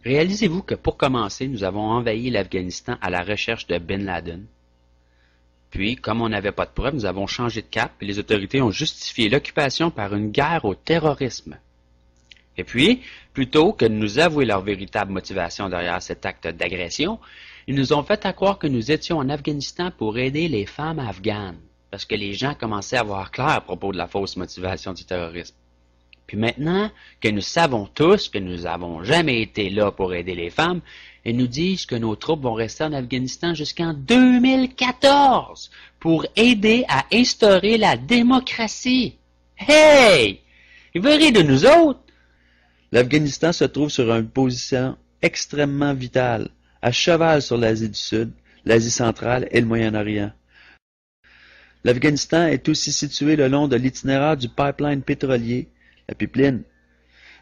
Réalisez-vous que pour commencer, nous avons envahi l'Afghanistan à la recherche de Bin Laden. Puis, comme on n'avait pas de preuves, nous avons changé de cap et les autorités ont justifié l'occupation par une guerre au terrorisme. Et puis, plutôt que de nous avouer leur véritable motivation derrière cet acte d'agression, ils nous ont fait croire que nous étions en Afghanistan pour aider les femmes afghanes, parce que les gens commençaient à voir clair à propos de la fausse motivation du terrorisme. Puis maintenant que nous savons tous que nous n'avons jamais été là pour aider les femmes, ils nous disent que nos troupes vont rester en Afghanistan jusqu'en 2014 pour aider à instaurer la démocratie. Hey! Ils veulent rire de nous autres! L'Afghanistan se trouve sur une position extrêmement vitale, à cheval sur l'Asie du Sud, l'Asie centrale et le Moyen-Orient. L'Afghanistan est aussi situé le long de l'itinéraire du pipeline pétrolier, la pipeline,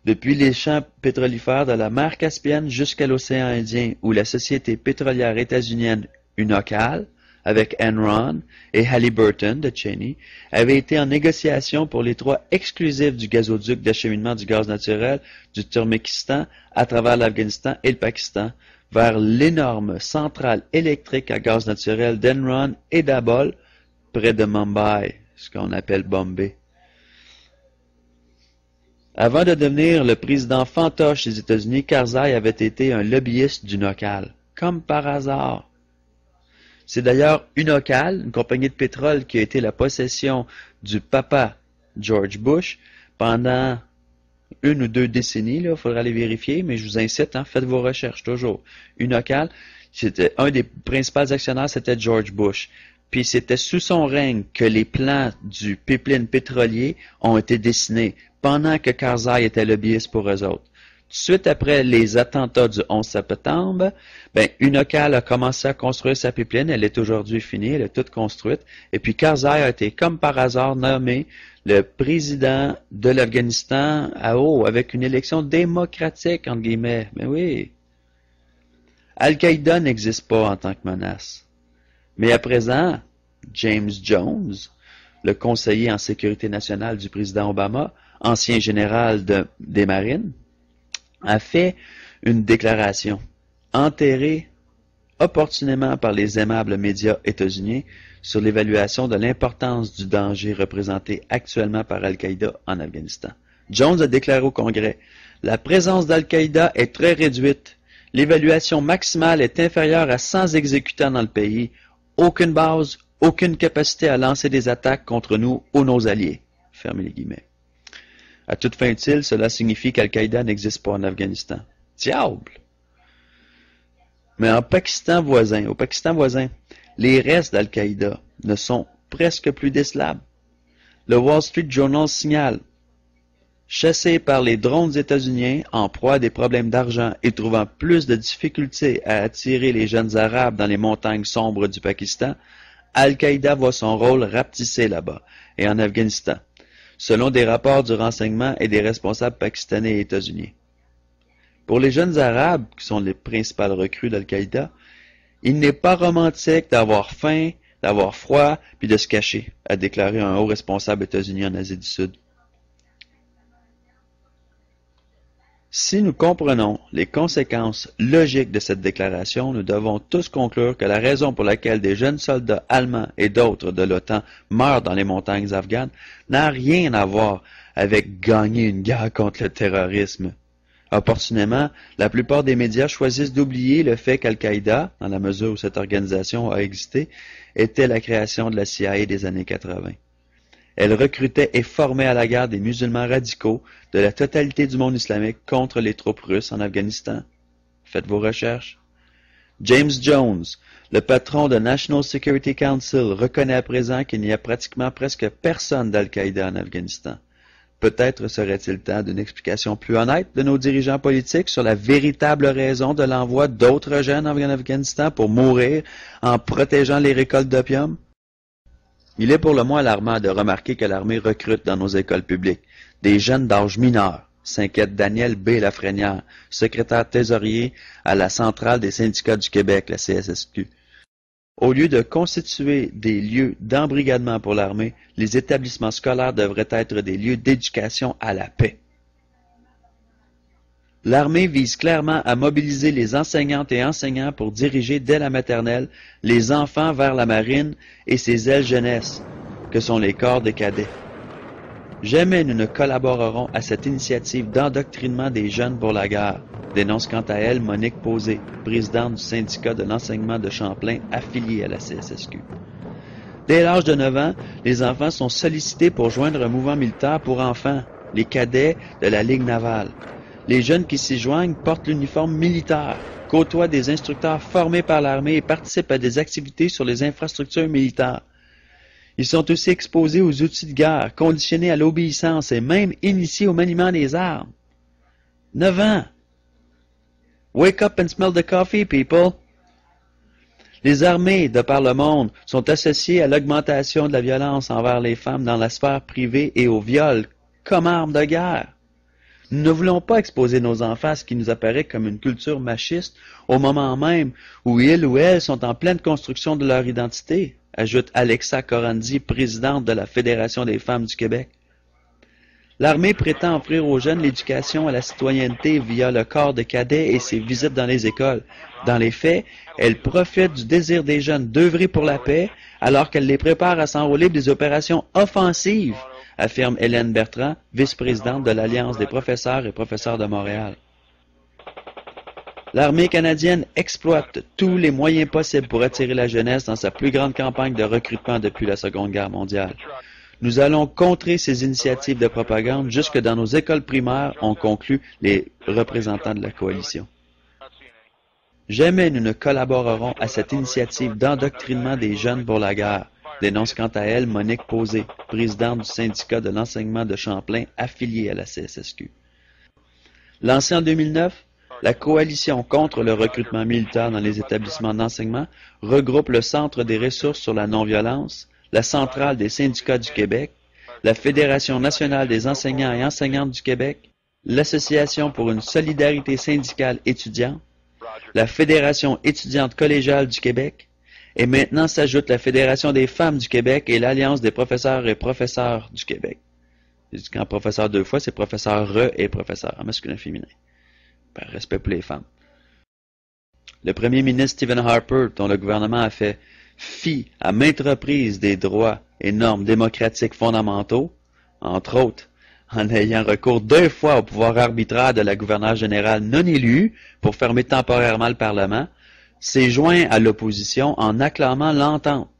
depuis les champs pétrolifères de la mer Caspienne jusqu'à l'océan Indien, où la société pétrolière états-unienne Unocal, avec Enron et Halliburton de Cheney, avait été en négociation pour les droits exclusifs du gazoduc d'acheminement du gaz naturel du Turkménistan à travers l'Afghanistan et le Pakistan, vers l'énorme centrale électrique à gaz naturel d'Enron et d'Abol, près de Mumbai, ce qu'on appelle Bombay. Avant de devenir le président fantoche des États-Unis, Karzai avait été un lobbyiste d'Unocal, comme par hasard. C'est d'ailleurs Unocal, une compagnie de pétrole qui a été la possession du papa George Bush pendant 1 ou 2 décennies, il faudra aller vérifier, mais je vous incite, faites vos recherches toujours. Unocal, c'était un des principaux actionnaires, c'était George Bush. Puis c'était sous son règne que les plans du pipeline pétrolier ont été dessinés, pendant que Karzai était lobbyiste pour eux autres. Tout de suite après les attentats du 11 septembre, Unocal a commencé à construire sa pipeline, elle est aujourd'hui finie, elle est toute construite, et puis Karzai a été comme par hasard nommé le président de l'Afghanistan avec une élection démocratique, entre guillemets. Mais oui. Al-Qaïda n'existe pas en tant que menace. Mais à présent, James Jones, le conseiller en sécurité nationale du président Obama, ancien général des marines, a fait une déclaration enterrée opportunément par les aimables médias états-uniens sur l'évaluation de l'importance du danger représenté actuellement par Al-Qaïda en Afghanistan. Jones a déclaré au Congrès, « La présence d'Al-Qaïda est très réduite. L'évaluation maximale est inférieure à 100 exécutants dans le pays. Aucune base, aucune capacité à lancer des attaques contre nous ou nos alliés. » Fermez les guillemets. À toute fin utile, cela signifie qu'Al-Qaïda n'existe pas en Afghanistan. Diable! Mais au Pakistan voisin, les restes d'Al-Qaïda ne sont presque plus décelables. Le Wall Street Journal signale, chassés par les drones états-uniens, en proie à des problèmes d'argent et trouvant plus de difficultés à attirer les jeunes arabes dans les montagnes sombres du Pakistan, Al-Qaïda voit son rôle rapetissé là-bas et en Afghanistan, selon des rapports du renseignement et des responsables pakistanais et états-uniens. Pour les jeunes arabes, qui sont les principales recrues d'Al-Qaïda, il n'est pas romantique d'avoir faim, d'avoir froid, puis de se cacher, a déclaré un haut responsable états-unien en Asie du Sud. Si nous comprenons les conséquences logiques de cette déclaration, nous devons tous conclure que la raison pour laquelle des jeunes soldats allemands et d'autres de l'OTAN meurent dans les montagnes afghanes n'a rien à voir avec gagner une guerre contre le terrorisme. Opportunément, la plupart des médias choisissent d'oublier le fait qu'Al-Qaïda, dans la mesure où cette organisation a existé, était la création de la CIA des années 80. Elle recrutait et formait à la guerre des musulmans radicaux de la totalité du monde islamique contre les troupes russes en Afghanistan. Faites vos recherches. James Jones, le patron de National Security Council, reconnaît à présent qu'il n'y a pratiquement presque personne d'Al-Qaïda en Afghanistan. Peut-être serait-il temps d'une explication plus honnête de nos dirigeants politiques sur la véritable raison de l'envoi d'autres jeunes en Afghanistan pour mourir en protégeant les récoltes d'opium? Il est pour le moins alarmant de remarquer que l'armée recrute dans nos écoles publiques des jeunes d'âge mineur, s'inquiète Daniel B. Lafrenière, secrétaire trésorier à la Centrale des syndicats du Québec, la CSSQ. Au lieu de constituer des lieux d'embrigadement pour l'armée, les établissements scolaires devraient être des lieux d'éducation à la paix. L'armée vise clairement à mobiliser les enseignantes et enseignants pour diriger dès la maternelle les enfants vers la marine et ses ailes jeunesse, que sont les corps de cadets. Jamais nous ne collaborerons à cette initiative d'endoctrinement des jeunes pour la guerre, dénonce quant à elle Monique Posé, présidente du syndicat de l'enseignement de Champlain affilié à la CSSQ. Dès l'âge de 9 ans, les enfants sont sollicités pour joindre un mouvement militaire pour enfants, les cadets de la Ligue navale. Les jeunes qui s'y joignent portent l'uniforme militaire, côtoient des instructeurs formés par l'armée et participent à des activités sur les infrastructures militaires. Ils sont aussi exposés aux outils de guerre, conditionnés à l'obéissance et même initiés au maniement des armes. 9 ans! Wake up and smell the coffee, people! Les armées, de par le monde, sont associées à l'augmentation de la violence envers les femmes dans la sphère privée et au viol comme arme de guerre. Nous ne voulons pas exposer nos enfants à ce qui nous apparaît comme une culture machiste au moment même où ils ou elles sont en pleine construction de leur identité, ajoute Alexa Corandi, présidente de la Fédération des femmes du Québec. L'armée prétend offrir aux jeunes l'éducation à la citoyenneté via le corps de cadets et ses visites dans les écoles. Dans les faits, elle profite du désir des jeunes d'œuvrer pour la paix alors qu'elle les prépare à s'enrôler des opérations offensives, affirme Hélène Bertrand, vice-présidente de l'Alliance des professeurs et professeurs de Montréal. L'armée canadienne exploite tous les moyens possibles pour attirer la jeunesse dans sa plus grande campagne de recrutement depuis la Seconde Guerre mondiale. Nous allons contrer ces initiatives de propagande jusque dans nos écoles primaires, ont conclu les représentants de la coalition. Jamais nous ne collaborerons à cette initiative d'endoctrinement des jeunes pour la guerre, dénonce quant à elle Monique Posé, présidente du syndicat de l'enseignement de Champlain affilié à la CSSQ. Lancée en 2009, la coalition contre le recrutement militaire dans les établissements d'enseignement regroupe le Centre des ressources sur la non-violence, la Centrale des syndicats du Québec, la Fédération nationale des enseignants et enseignantes du Québec, l'Association pour une solidarité syndicale étudiante, la Fédération étudiante collégiale du Québec, et maintenant s'ajoute la Fédération des femmes du Québec et l'Alliance des professeurs et professeurs du Québec. Quand professeur deux fois, c'est professeur et professeur, en masculin féminin. Par respect pour les femmes. Le premier ministre Stephen Harper, dont le gouvernement a fait fi à maintes reprises des droits et normes démocratiques fondamentaux, entre autres en ayant recours 2 fois au pouvoir arbitraire de la gouverneure générale non élue pour fermer temporairement le Parlement, s'est joint à l'opposition en acclamant l'entente,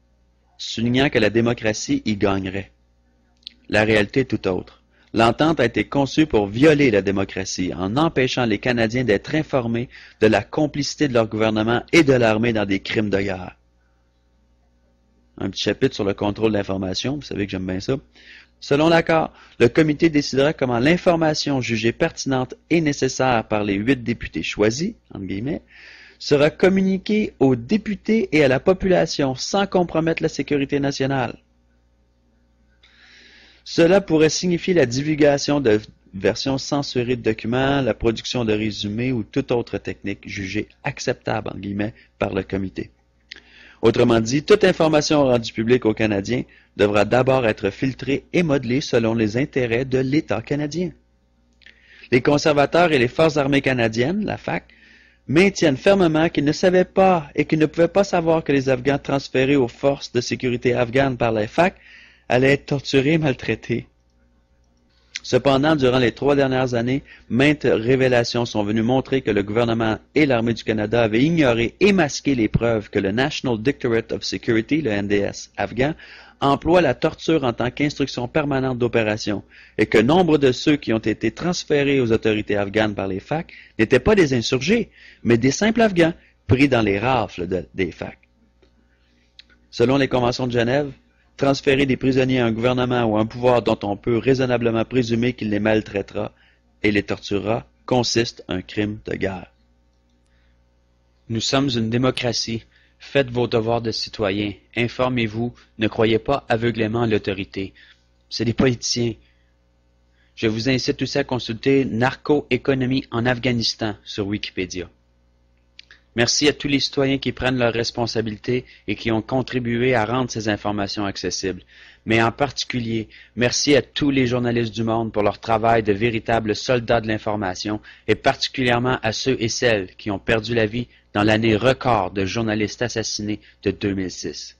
soulignant que la démocratie y gagnerait. La réalité est tout autre. L'entente a été conçue pour violer la démocratie en empêchant les Canadiens d'être informés de la complicité de leur gouvernement et de l'armée dans des crimes de guerre. Un petit chapitre sur le contrôle de l'information, vous savez que j'aime bien ça. Selon l'accord, le comité décidera comment l'information jugée pertinente et nécessaire par les 8 députés choisis, entre guillemets, sera communiquée aux députés et à la population sans compromettre la sécurité nationale. Cela pourrait signifier la divulgation de versions censurées de documents, la production de résumés ou toute autre technique jugée acceptable, entre guillemets, par le comité. Autrement dit, toute information rendue publique aux Canadiens devra d'abord être filtrée et modelée selon les intérêts de l'État canadien. Les conservateurs et les Forces armées canadiennes, la FAC, maintiennent fermement qu'ils ne savaient pas et qu'ils ne pouvaient pas savoir que les Afghans transférés aux forces de sécurité afghanes par la FAC allaient être torturés et maltraités. Cependant, durant les 3 dernières années, maintes révélations sont venues montrer que le gouvernement et l'armée du Canada avaient ignoré et masqué les preuves que le National Directorate of Security, le NDS afghan, emploie la torture en tant qu'instruction permanente d'opération et que nombre de ceux qui ont été transférés aux autorités afghanes par les FAC n'étaient pas des insurgés, mais des simples Afghans pris dans les rafles des FAC. Selon les conventions de Genève, transférer des prisonniers à un gouvernement ou à un pouvoir dont on peut raisonnablement présumer qu'il les maltraitera et les torturera consiste un crime de guerre. Nous sommes une démocratie. Faites vos devoirs de citoyens. Informez-vous. Ne croyez pas aveuglément à l'autorité. C'est des politiciens. Je vous incite aussi à consulter Narco-économie en Afghanistan sur Wikipédia. Merci à tous les citoyens qui prennent leurs responsabilités et qui ont contribué à rendre ces informations accessibles. Mais en particulier, merci à tous les journalistes du monde pour leur travail de véritables soldats de l'information et particulièrement à ceux et celles qui ont perdu la vie dans l'année record de journalistes assassinés de 2006.